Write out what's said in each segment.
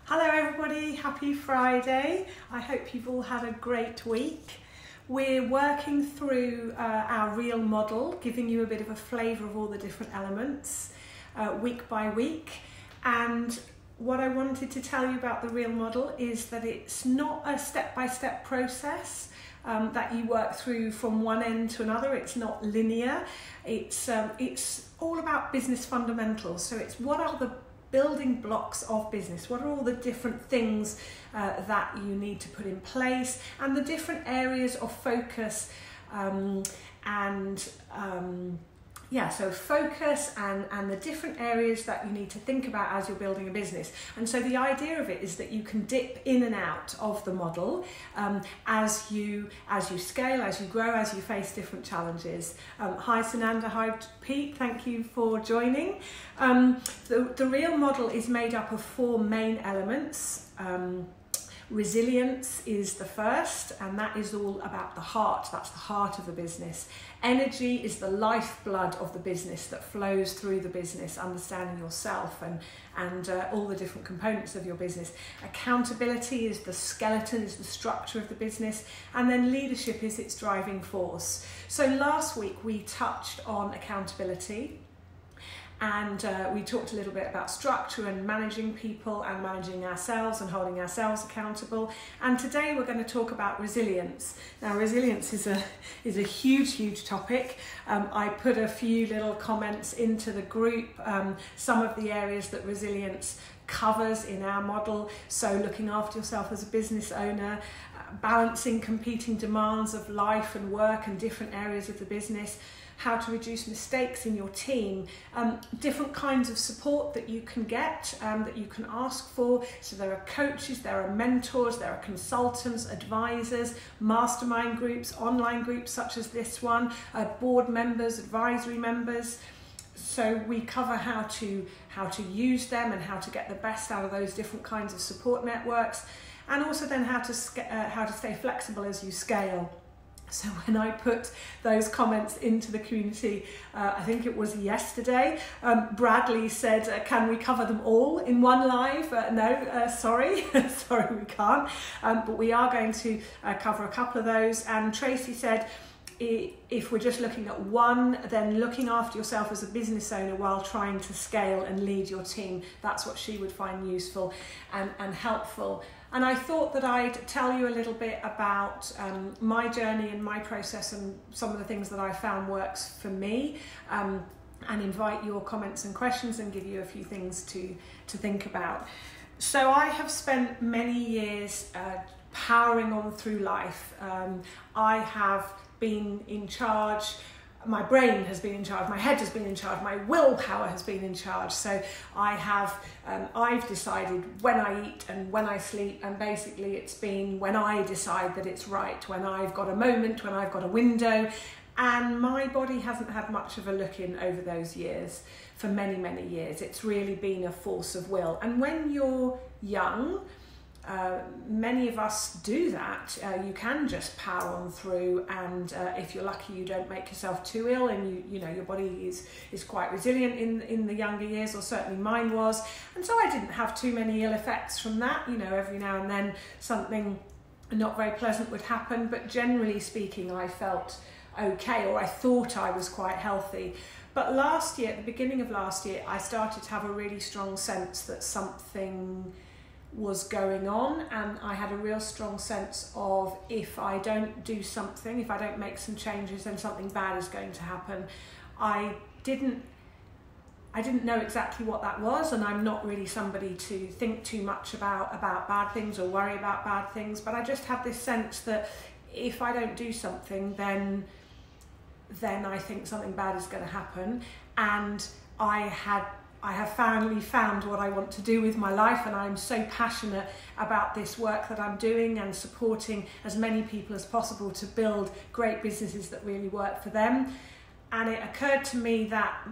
Hello everybody, happy Friday. I hope you've all had a great week. We're working through our real model, giving you a bit of a flavour of all the different elements week by week. And what I wanted to tell you about the real model is that it's not a step-by-step process that you work through from one end to another. It's not linear. It's all about business fundamentals. So it's what are the building blocks of business, what are all the different things that you need to put in place, and the different areas of focus so focus and the different areas that you need to think about as you're building a business. And so the idea of it is that you can dip in and out of the model as you scale, as you grow, as you face different challenges. Hi Sunanda, hi Pete, thank you for joining. The real model is made up of four main elements. Resilience is the first, and that is all about the heart. That's the heart of the business. Energy is the lifeblood of the business that flows through the business, understanding yourself and all the different components of your business. Accountability is the skeleton, is the structure of the business, and then leadership is its driving force. So last week we touched on accountability. And we talked a little bit about structure and managing people and managing ourselves and holding ourselves accountable. And today we're going to talk about resilience. Now, resilience is a huge topic. I put a few little comments into the group, some of the areas that resilience covers in our model. So looking after yourself as a business owner, balancing competing demands of life and work and different areas of the business, how to reduce mistakes in your team, different kinds of support that you can get, that you can ask for. So there are coaches, there are mentors, there are consultants, advisors, mastermind groups, online groups such as this one, board members, advisory members. So we cover how to use them and how to get the best out of those different kinds of support networks, and also then how to stay flexible as you scale. So when I put those comments into the community, I think it was yesterday, Bradley said, can we cover them all in one live? No, sorry, sorry we can't, but we are going to cover a couple of those. And Tracy said, if we're just looking at one, then looking after yourself as a business owner while trying to scale and lead your team, that's what she would find useful and helpful. And I thought that I'd tell you a little bit about my journey and my process and some of the things that I found works for me, and invite your comments and questions and give you a few things to think about. So I have spent many years powering on through life. I have been in charge. My brain has been in charge, my head has been in charge, my willpower has been in charge. So I've decided when I eat and when I sleep, and basically it's been when I decide that it's right, when I've got a moment, when I've got a window, and my body hasn't had much of a look in over those years. For many years, it's really been a force of will. And when you're young, many of us do that. You can just power on through, and if you're lucky, you don't make yourself too ill, and you know your body is quite resilient in the younger years, or certainly mine was. And so I didn't have too many ill effects from that. You know, every now and then something not very pleasant would happen, but generally speaking, I felt okay, or I thought I was quite healthy. But last year, at the beginning of last year, I started to have a really strong sense that something was going on, and I had a real strong sense of, if I don't do something, if I don't make some changes, then something bad is going to happen. I didn't know exactly what that was, and I'm not really somebody to think too much about bad things or worry about bad things, but I just had this sense that if I don't do something, then I think something bad is going to happen. And I have finally found what I want to do with my life, and I'm so passionate about this work that I'm doing and supporting as many people as possible to build great businesses that really work for them. And it occurred to me that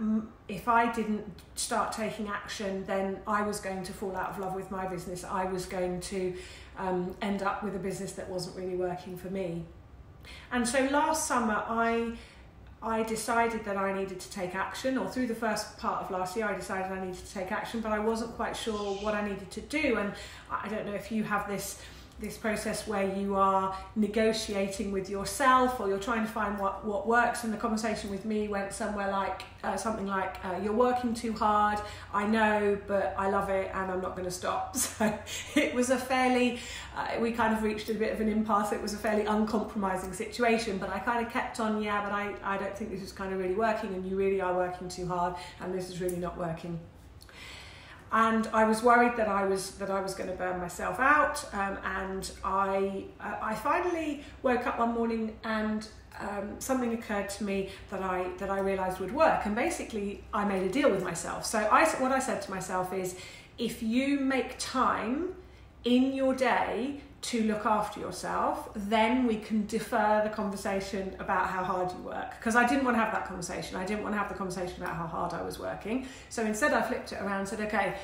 if I didn't start taking action, then I was going to fall out of love with my business. I was going to end up with a business that wasn't really working for me. And so last summer I I decided that I needed to take action, or through the first part of last year I decided I needed to take action, but I wasn't quite sure what I needed to do. And I don't know if you have this process where you are negotiating with yourself, or you're trying to find what works. And the conversation with me went somewhere like something like, you're working too hard, I know, but I love it and I'm not going to stop. So it was a fairly, we kind of reached a bit of an impasse. It was a fairly uncompromising situation, but I kind of kept on, yeah, but I don't think this is kind of really working, and you really are working too hard, and this is really not working. And I was worried that I was going to burn myself out, and I finally woke up one morning and something occurred to me that I realised would work. And basically, I made a deal with myself. So what I said to myself is, if you make time in your day to look after yourself, then we can defer the conversation about how hard you work. Because I didn't want to have that conversation. I didn't want to have the conversation about how hard I was working. So instead I flipped it around and said, okay,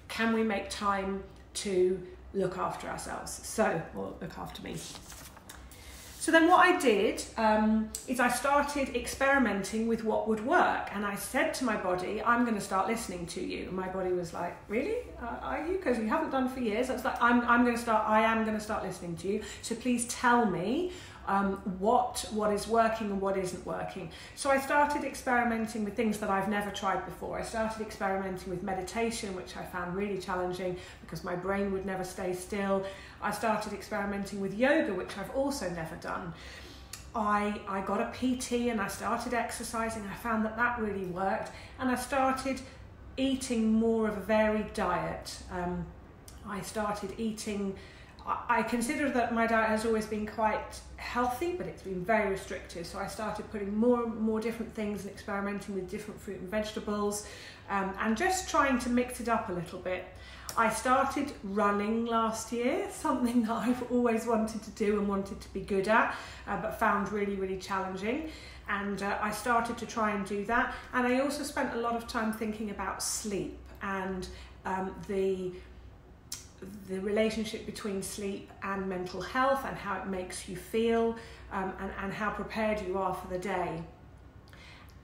can we make time to look after ourselves? Or look after me. So then what I did is I started experimenting with what would work. And I said to my body, I'm going to start listening to you. And my body was like, really? Are you? Because you haven't done for years. I was like, I am going to start listening to you. So please tell me what is working and what isn't working. So I started experimenting with things that I've never tried before. I started experimenting with meditation, which I found really challenging because my brain would never stay still. I started experimenting with yoga, which I've also never done. I got a PT and I started exercising. I found that really worked, and I started eating more of a varied diet. I started eating, I consider that my diet has always been quite healthy, but it's been very restrictive. So I started putting more different things and experimenting with different fruit and vegetables, and just trying to mix it up a little bit. I started running last year, something that I've always wanted to do and wanted to be good at, but found really, really challenging. And I started to try and do that. And I also spent a lot of time thinking about sleep and the relationship between sleep and mental health, and how it makes you feel, and how prepared you are for the day.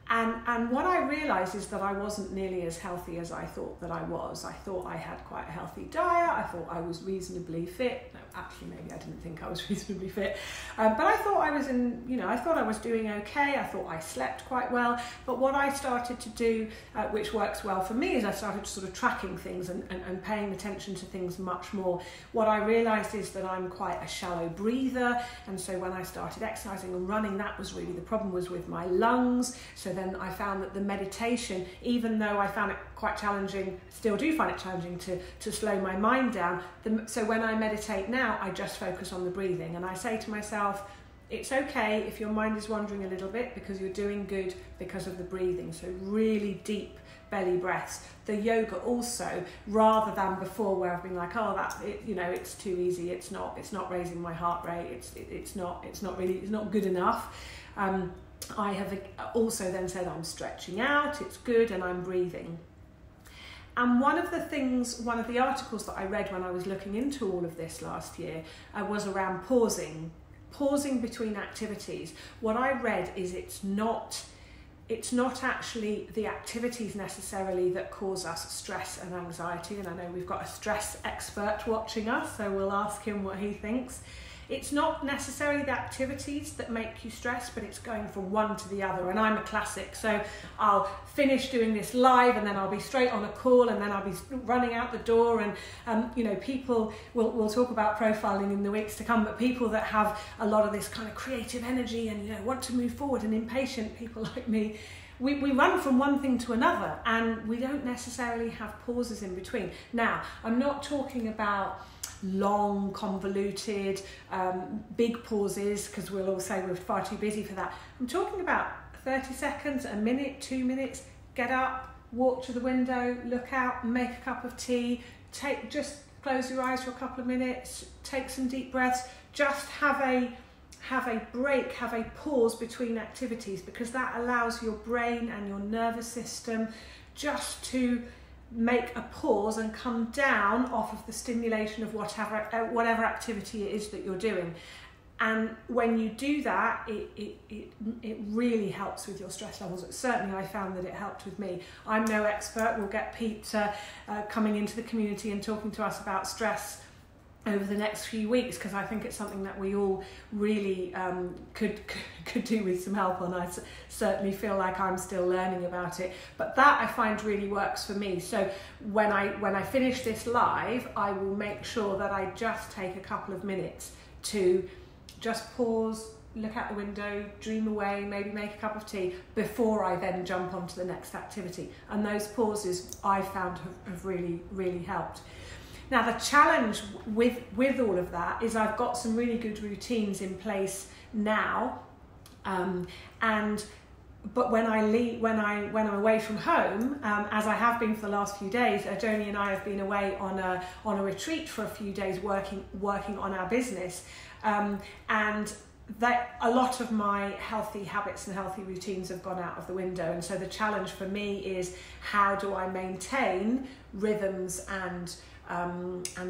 And what I realised is that I wasn't nearly as healthy as I thought that I was. I thought I had quite a healthy diet. I thought I was reasonably fit. No, actually, maybe I didn't think I was reasonably fit. But I thought I was I thought I was doing okay. I thought I slept quite well. But what I started to do, which works well for me, is I started sort of tracking things and paying attention to things much more. What I realised is that I'm quite a shallow breather. And so when I started exercising and running, that was really the problem, was with my lungs. So then I found that the meditation, even though I found it quite challenging, still do find it challenging to slow my mind down. So when I meditate now, I just focus on the breathing, and I say to myself, it's okay if your mind is wandering a little bit, because you're doing good because of the breathing. So really deep belly breaths. The yoga also, rather than before where I've been like, oh, it's too easy, it's not raising my heart rate, it's not good enough. I have also then said I'm stretching out, it's good, and I'm breathing. And one of the articles that I read when I was looking into all of this last year was around pausing between activities. What I read is it's not actually the activities necessarily that cause us stress and anxiety. And I know we've got a stress expert watching us, so we'll ask him what he thinks. It's not necessarily the activities that make you stress, but it's going from one to the other. And I'm a classic, so I'll finish doing this live and then I'll be straight on a call and then I'll be running out the door. And people will talk about profiling in the weeks to come, but people that have a lot of this kind of creative energy and want to move forward, and impatient people like me, we run from one thing to another, and we don't necessarily have pauses in between. Now, I'm not talking about long, convoluted, big pauses, because we'll all say we're far too busy for that. I'm talking about 30 seconds, a minute, 2 minutes, get up, walk to the window, look out, make a cup of tea, just close your eyes for a couple of minutes, take some deep breaths, just have a break, have a pause between activities, because that allows your brain and your nervous system just to make a pause and come down off of the stimulation of whatever activity it is that you're doing. And when you do that, it really helps with your stress levels. Certainly I found that it helped with me. I'm no expert. We'll get Pete coming into the community and talking to us about stress over the next few weeks, because I think it's something that we all really could do with some help on. I certainly feel like I'm still learning about it, but that I find really works for me. So when I finish this live, I will make sure that I just take a couple of minutes to just pause, look out the window, dream away, maybe make a cup of tea before I then jump onto the next activity. And those pauses I found have really, really helped. Now the challenge with all of that is I've got some really good routines in place now, but when I'm away from home, as I have been for the last few days, Joni and I have been away on a retreat for a few days working on our business, and that a lot of my healthy habits and healthy routines have gone out of the window. And so the challenge for me is, how do I maintain rhythms and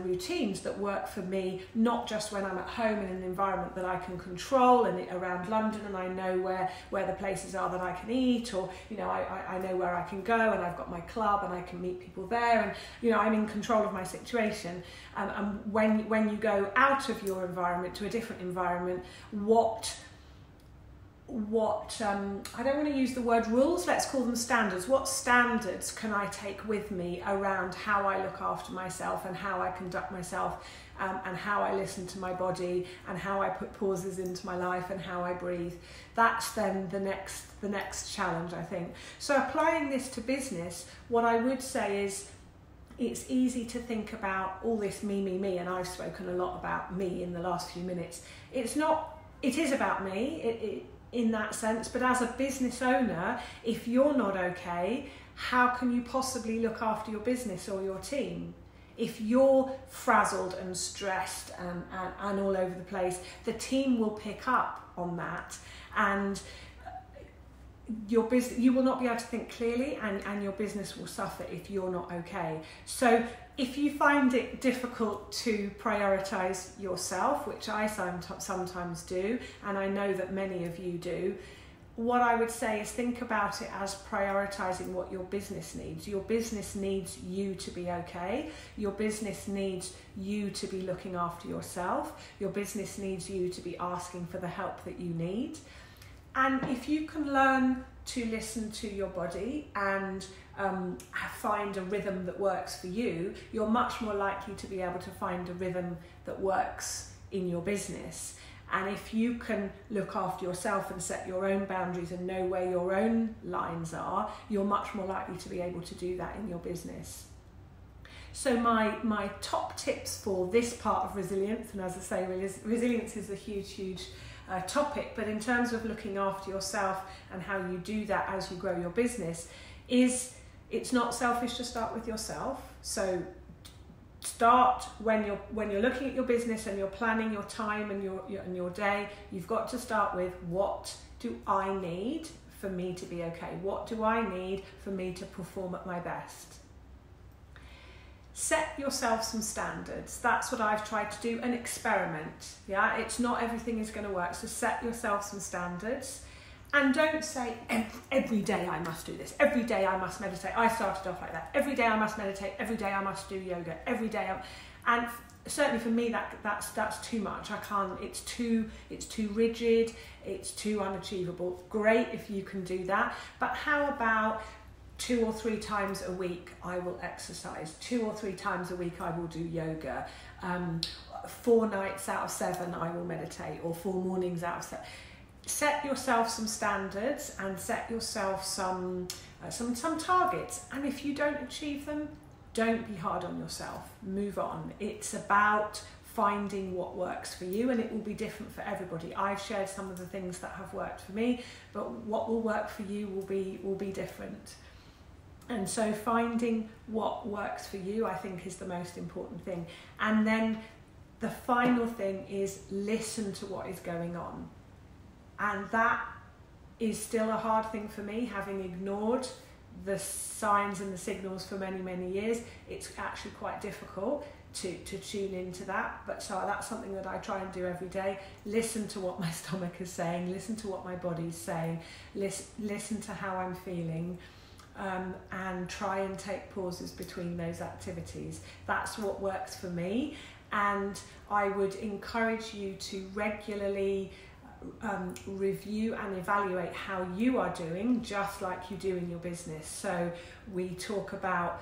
routines that work for me, not just when I'm at home in an environment that I can control and around London, and I know where the places are that I can eat, or I know where I can go, and I've got my club and I can meet people there, and I'm in control of my situation. And when you go out of your environment to a different environment, what I don't want to use the word rules, let's call them standards. What standards can I take with me around how I look after myself and how I conduct myself, and how I listen to my body and how I put pauses into my life and how I breathe? That's then the next challenge, I think. So applying this to business, what I would say is, it's easy to think about all this me, and I've spoken a lot about me in the last few minutes. It is about me, in that sense, but as a business owner, if you're not okay, how can you possibly look after your business or your team? If you're frazzled and stressed and all over the place, the team will pick up on that, and your business, you will not be able to think clearly, and your business will suffer if you're not okay. So if you find it difficult to prioritize yourself, which I sometimes do, and I know that many of you do, what I would say is think about it as prioritizing what your business needs. Your business needs you to be okay. Your business needs you to be looking after yourself. Your business needs you to be asking for the help that you need. And if you can learn to listen to your body and find a rhythm that works for you, you're much more likely to be able to find a rhythm that works in your business. And if you can look after yourself and set your own boundaries and know where your own lines are, you're much more likely to be able to do that in your business. So my top tips for this part of resilience, and as I say, resilience is a huge topic, but in terms of looking after yourself and how you do that as you grow your business, is it's not selfish to start with yourself. So start when you're looking at your business and you're planning your time and your day. You've got to start with, what do I need for me to be okay? What do I need for me to perform at my best? Set yourself some standards. That's what I've tried to do, and experiment. Yeah, it's not everything is going to work. So set yourself some standards, and don't say every day I must do this. Every day I must meditate. I started off like that. Every day I must meditate. Every day I must do yoga. Every day, and certainly for me that's too much. I can't. It's too rigid. It's too unachievable. Great if you can do that, but how about 2 or 3 times a week I will exercise, 2 or 3 times a week I will do yoga, 4 nights out of 7 I will meditate, or 4 mornings out of 7. Set yourself some standards and set yourself some targets, and if you don't achieve them, don't be hard on yourself. Move on. It's about finding what works for you, and it will be different for everybody. I've shared some of the things that have worked for me, but what will work for you will be different. And so finding what works for you, I think, is the most important thing. And then the final thing is listen to what is going on. And that is still a hard thing for me, having ignored the signs and the signals for many years. It's actually quite difficult. to tune into that. But so that's something that I try and do every day. Listen to what my stomach is saying, listen to what my body's saying, listen to how I'm feeling, and try and take pauses between those activities. That's what works for me, and I would encourage you to regularly review and evaluate how you are doing, just like you do in your business. So we talk about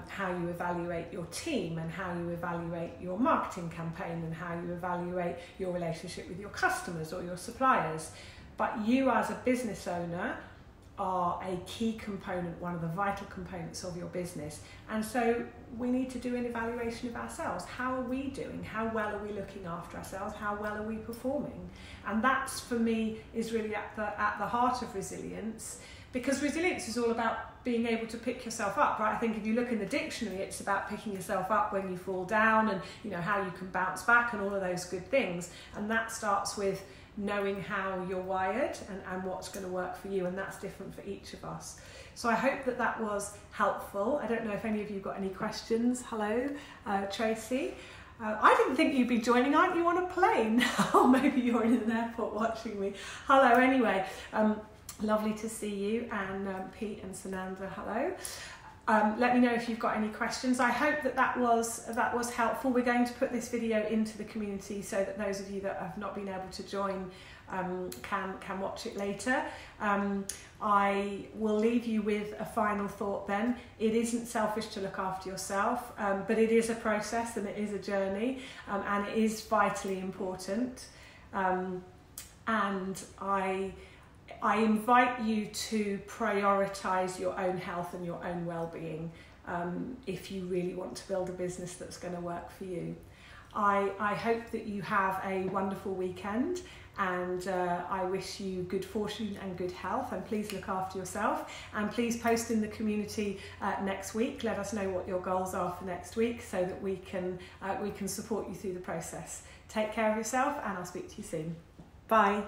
how you evaluate your team, and how you evaluate your marketing campaign, and how you evaluate your relationship with your customers or your suppliers. But you as a business owner are a key component, one of the vital components of your business. And so we need to do an evaluation of ourselves. How are we doing? How well are we looking after ourselves? How well are we performing? And that's, for me, is really at the heart of resilience, because resilience is all about being able to pick yourself up, right? I think if you look in the dictionary, it's about picking yourself up when you fall down, and how you can bounce back and all of those good things. And that starts with knowing how you're wired and what's going to work for you, and that's different for each of us. So I hope that was helpful. I don't know if any of you got any questions. Hello, Tracy. I didn't think you'd be joining. Aren't you on a plane? Or maybe you're in an airport watching me. Hello, anyway. Lovely to see you. And Pete and Sananda, hello. Let me know if you've got any questions. I hope that was helpful. We're going to put this video into the community so that those of you that have not been able to join can watch it later. I will leave you with a final thought then. It isn't selfish to look after yourself, but it is a process and it is a journey, and it is vitally important. And I invite you to prioritise your own health and your own well-being if you really want to build a business that's going to work for you. I hope that you have a wonderful weekend, and I wish you good fortune and good health, and please look after yourself, and please post in the community next week. Let us know what your goals are for next week so that we can support you through the process. Take care of yourself, and I'll speak to you soon. Bye.